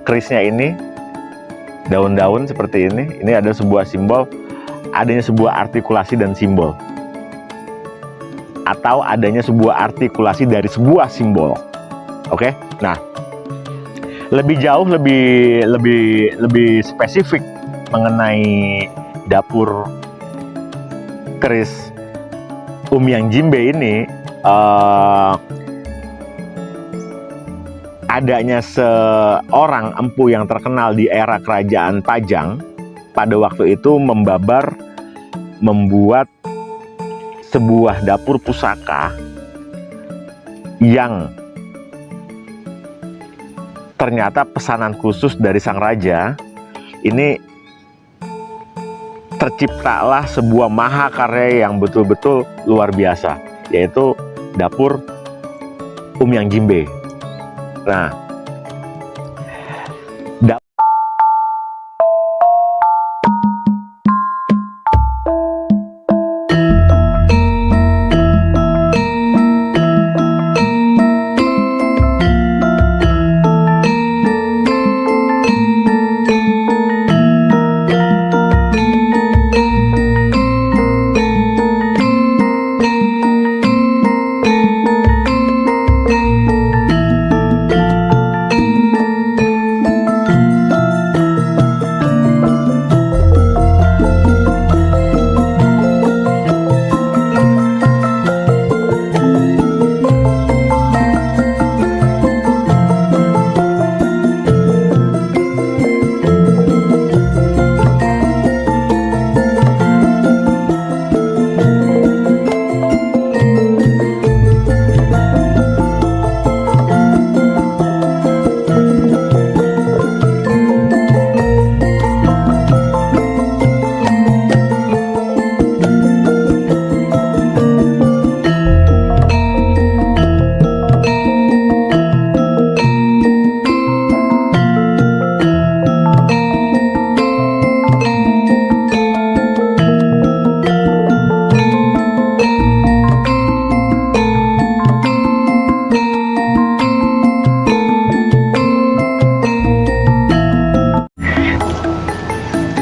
kerisnya ini, daun-daun seperti ini ada sebuah simbol, adanya sebuah artikulasi dan simbol, atau adanya sebuah artikulasi dari sebuah simbol. Oke, nah lebih jauh, lebih spesifik mengenai dapur keris Umyang Jimbe ini, adanya seorang empu yang terkenal di era kerajaan Pajang pada waktu itu membuat sebuah dapur pusaka yang ternyata pesanan khusus dari sang raja. Ini terciptalah sebuah mahakarya yang betul-betul luar biasa, yaitu dapur Umyang Jimbe. Nah,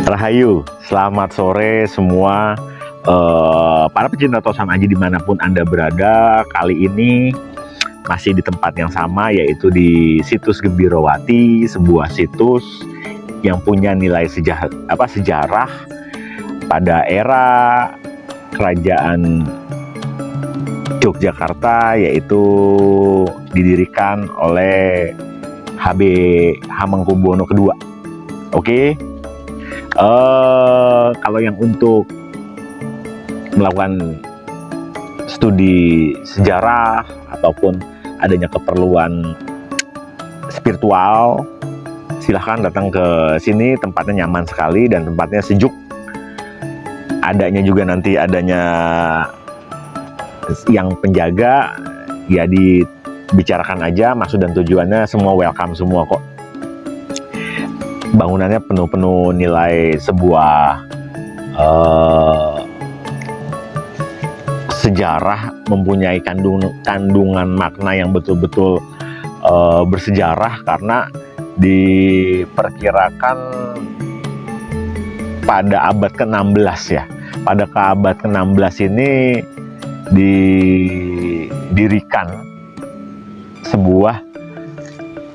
Rahayu, selamat sore semua para pecinta Tosan Aji dimanapun Anda berada. Kali ini masih di tempat yang sama, yaitu di situs Gembirowati, sebuah situs yang punya nilai sejarah pada era kerajaan Yogyakarta, yaitu didirikan oleh HB Hamengkubuwono II. Oke. Kalau yang untuk melakukan studi sejarah ataupun adanya keperluan spiritual, silahkan datang ke sini. Tempatnya nyaman sekali dan tempatnya sejuk. Adanya juga nanti yang penjaga, ya dibicarakan aja maksud dan tujuannya, semua welcome semua kok. Bangunannya penuh nilai sebuah sejarah, mempunyai kandungan makna yang betul-betul bersejarah, karena diperkirakan pada abad ke-16 ya. Pada abad ke-16 ini didirikan sebuah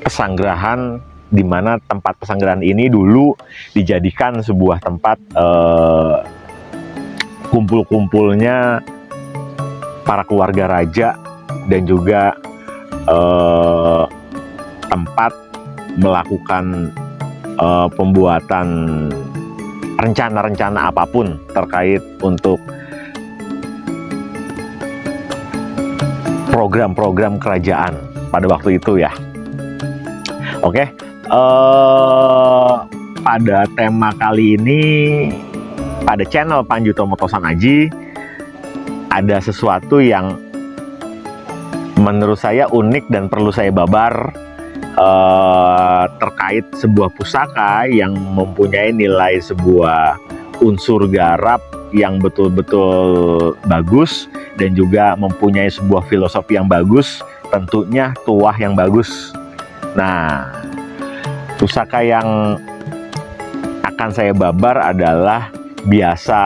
pesanggerahan, di mana tempat pesanggerahan ini dulu dijadikan sebuah tempat kumpul-kumpulnya para keluarga raja, dan juga tempat melakukan pembuatan rencana-rencana apapun terkait untuk program-program kerajaan pada waktu itu ya. Oke. Pada tema kali ini, pada channel Panji Utomo Tosan Aji, ada sesuatu yang menurut saya unik dan perlu saya babar, terkait sebuah pusaka yang mempunyai nilai sebuah unsur garap yang betul-betul bagus, dan juga mempunyai sebuah filosofi yang bagus, tentunya tuah yang bagus. Nah, Pusaka yang akan saya babar adalah biasa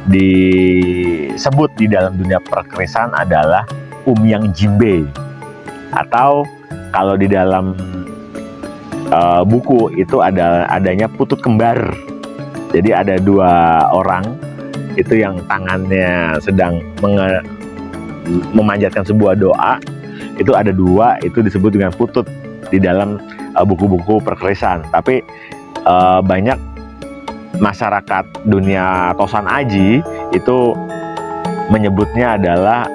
disebut di dalam dunia perkerisan adalah Umyang Jimbe, atau kalau di dalam buku itu adanya putut kembar. Jadi ada dua orang itu yang tangannya sedang memanjatkan sebuah doa, itu ada dua, itu disebut dengan putut di dalam buku-buku perkerisan. Tapi banyak masyarakat dunia Tosan Aji itu menyebutnya adalah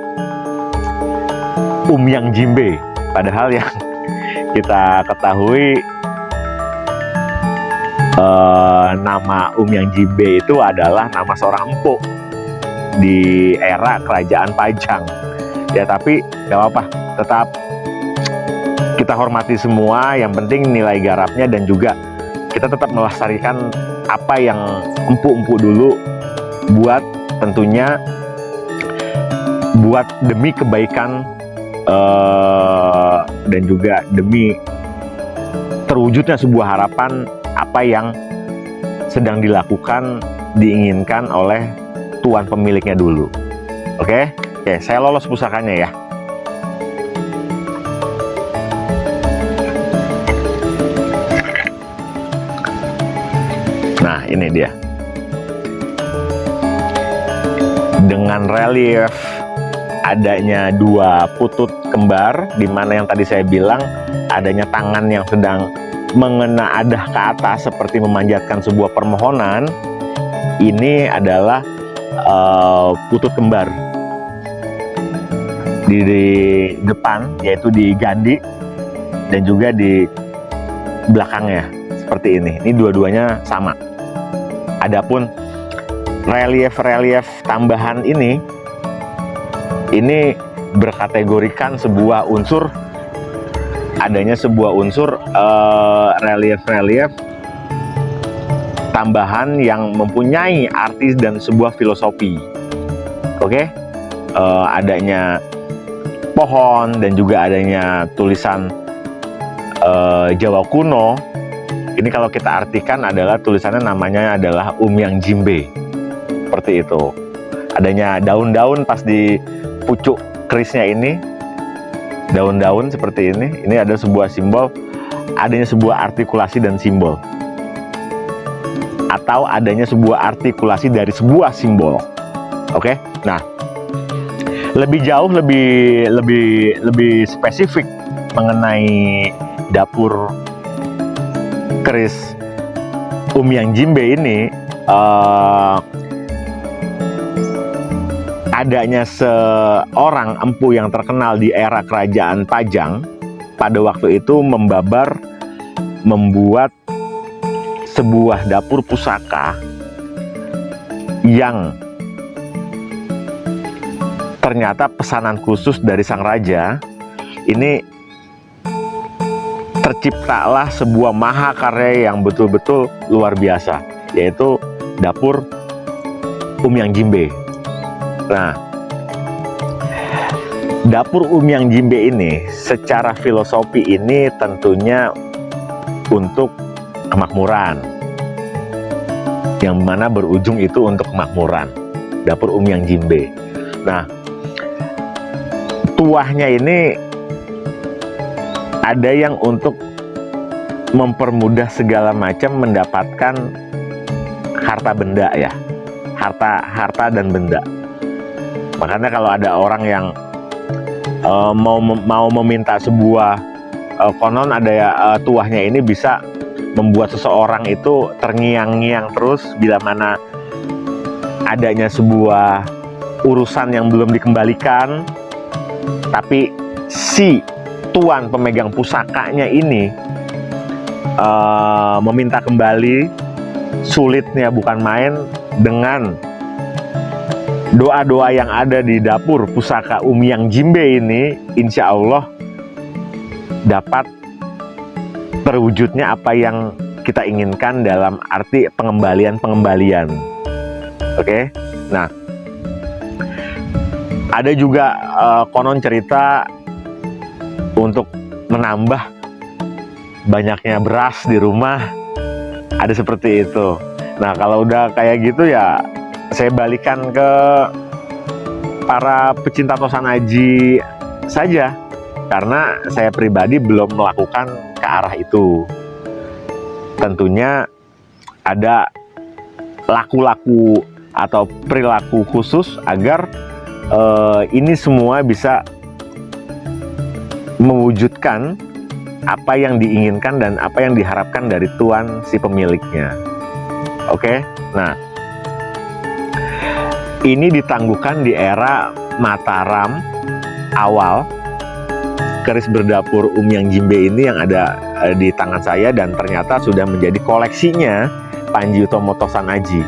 Umyang Jimbe, padahal yang kita ketahui nama Umyang Jimbe itu adalah nama seorang empu di era kerajaan Pajang ya. Tapi gak apa-apa, tetap kita hormati semua, yang penting nilai garapnya, dan juga kita tetap melestarikan apa yang empu-empu dulu buat, tentunya buat demi kebaikan dan juga demi terwujudnya sebuah harapan apa yang sedang dilakukan, diinginkan oleh tuan pemiliknya dulu. Oke, saya lolos pusakanya ya. Nah, ini dia. Dengan relief adanya dua putut kembar, di mana yang tadi saya bilang adanya tangan yang sedang mengena adah ke atas seperti memanjatkan sebuah permohonan. Ini adalah putut kembar di depan, yaitu di gandi, dan juga di belakangnya seperti ini. Ini dua-duanya sama. Adapun relief-relief tambahan ini berkategorikan sebuah unsur, adanya sebuah unsur relief-relief tambahan yang mempunyai arti dan sebuah filosofi. Oke, adanya pohon dan juga adanya tulisan Jawa kuno. Ini kalau kita artikan adalah tulisannya, namanya adalah Umyang Jimbe, seperti itu. Adanya daun-daun pas di pucuk kerisnya ini, daun-daun seperti ini. Ini ada sebuah simbol, adanya sebuah artikulasi dan simbol, atau adanya sebuah artikulasi dari sebuah simbol. Oke, nah lebih jauh, lebih spesifik mengenai dapur keris Umyang Jimbe ini, adanya seorang empu yang terkenal di era kerajaan Pajang pada waktu itu membuat sebuah dapur pusaka yang ternyata pesanan khusus dari sang raja. Ini terciptalah sebuah mahakarya yang betul-betul luar biasa, yaitu dapur Umyang Jimbe. Nah, dapur Umyang Jimbe ini secara filosofi ini tentunya untuk kemakmuran, yang mana berujung itu untuk kemakmuran, dapur Umyang Jimbe. Nah, tuahnya ini ada yang untuk mempermudah segala macam mendapatkan harta benda ya, harta dan benda. Makanya kalau ada orang yang mau meminta sebuah konon ada ya, tuahnya ini bisa membuat seseorang itu terngiang-ngiang terus bila mana adanya sebuah urusan yang belum dikembalikan, tapi si tuan pemegang pusakanya ini meminta kembali. Sulitnya bukan main dengan doa-doa yang ada di dapur pusaka Umyang Jimbe ini. Insya Allah dapat terwujudnya apa yang kita inginkan dalam arti pengembalian. Oke, nah ada juga konon cerita untuk menambah banyaknya beras di rumah, ada seperti itu. Nah, kalau udah kayak gitu ya saya balikan ke para pecinta tosan aji saja, karena saya pribadi belum melakukan ke arah itu. Tentunya ada laku-laku atau perilaku khusus agar ini semua bisa mewujudkan apa yang diinginkan dan apa yang diharapkan dari tuan si pemiliknya. Oke, nah ini ditangguhkan di era Mataram awal. Keris berdapur Umyang Jimbe ini yang ada di tangan saya dan ternyata sudah menjadi koleksinya Panji Utomo Tosan Aji.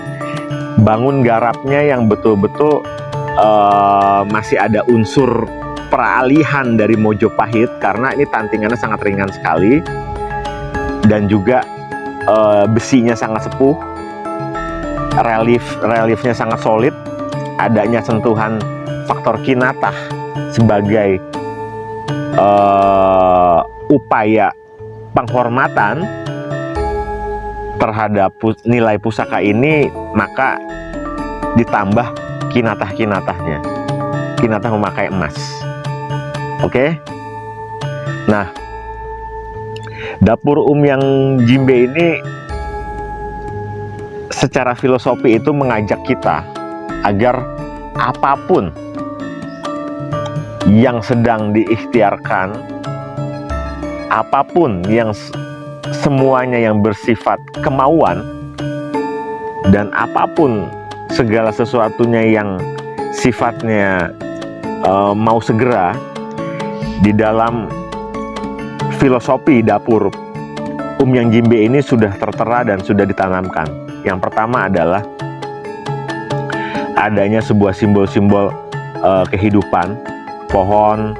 Bangun garapnya yang betul-betul masih ada unsur peralihan dari Mojopahit, karena ini tantingannya sangat ringan sekali dan juga besinya sangat sepuh, reliefnya sangat solid, adanya sentuhan faktor kinatah sebagai upaya penghormatan terhadap nilai pusaka ini, maka ditambah kinatah-kinatahnya, kinatah memakai emas. Oke, nah dapur Umyang Jimbe ini secara filosofi itu mengajak kita agar apapun yang sedang diikhtiarkan, apapun yang semuanya yang bersifat kemauan, dan apapun segala sesuatunya yang sifatnya mau segera, di dalam filosofi dapur Umyang Jimbe ini sudah tertera dan sudah ditanamkan. Yang pertama adalah adanya sebuah simbol-simbol kehidupan, pohon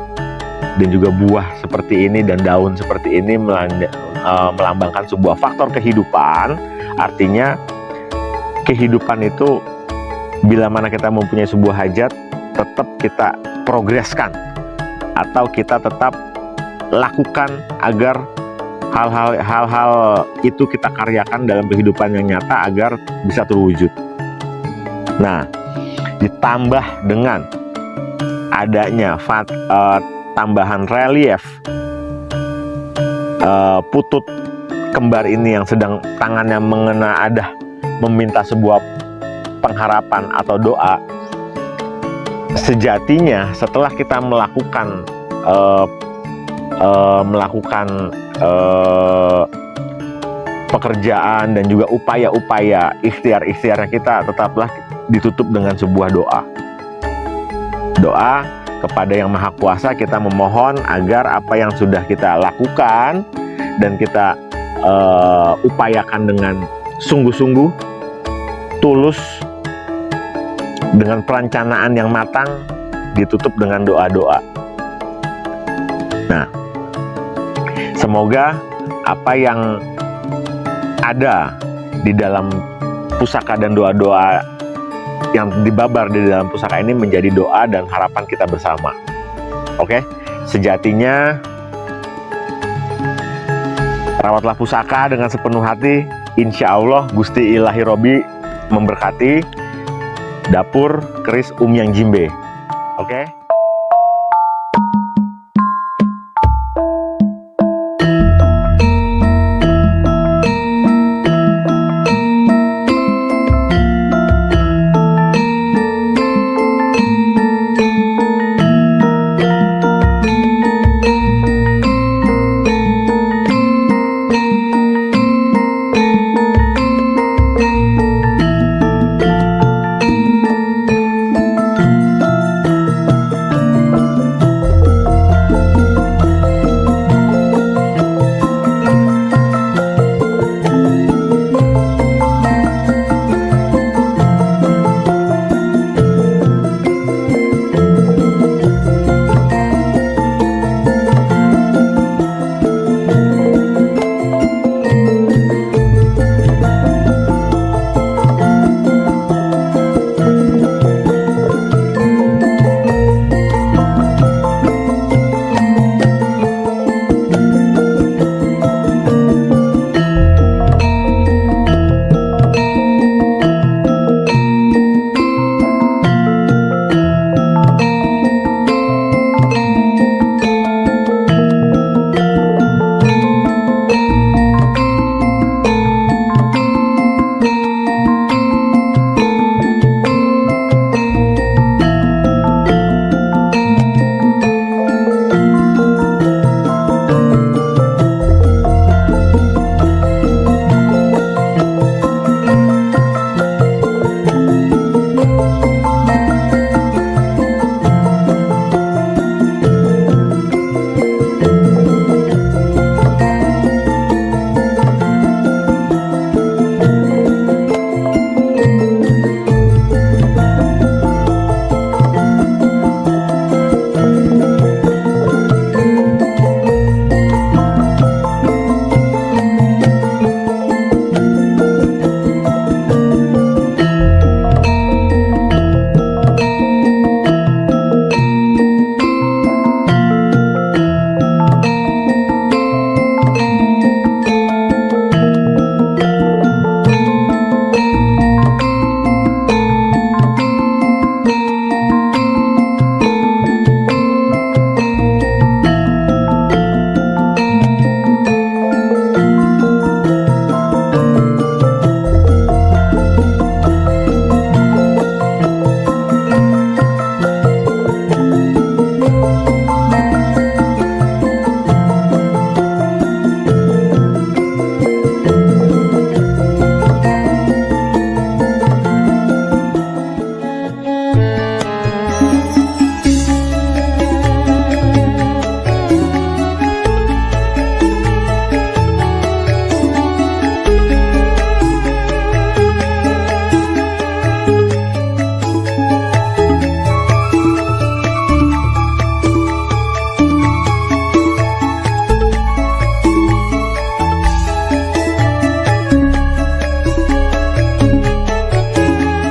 dan juga buah seperti ini dan daun seperti ini melambangkan sebuah faktor kehidupan. Artinya kehidupan itu bila mana kita mempunyai sebuah hajat, tetap kita progreskan atau kita tetap lakukan agar hal-hal itu kita karyakan dalam kehidupan yang nyata agar bisa terwujud. Nah, ditambah dengan adanya tambahan relief putut kembar ini yang sedang tangannya mengena adah meminta sebuah pengharapan atau doa. Sejatinya setelah kita melakukan pekerjaan dan juga upaya-upaya ikhtiar-ikhtiarnya kita tetaplah ditutup dengan sebuah doa. Doa kepada Yang Maha Kuasa, kita memohon agar apa yang sudah kita lakukan dan kita upayakan dengan sungguh-sungguh, tulus, dengan perencanaan yang matang, ditutup dengan doa-doa. Nah, semoga apa yang ada di dalam pusaka dan doa-doa yang dibabar di dalam pusaka ini menjadi doa dan harapan kita bersama. Oke, sejatinya rawatlah pusaka dengan sepenuh hati. Insya Allah Gusti Ilahi Robi memberkati dapur keris Umyang Jimbe. Oke.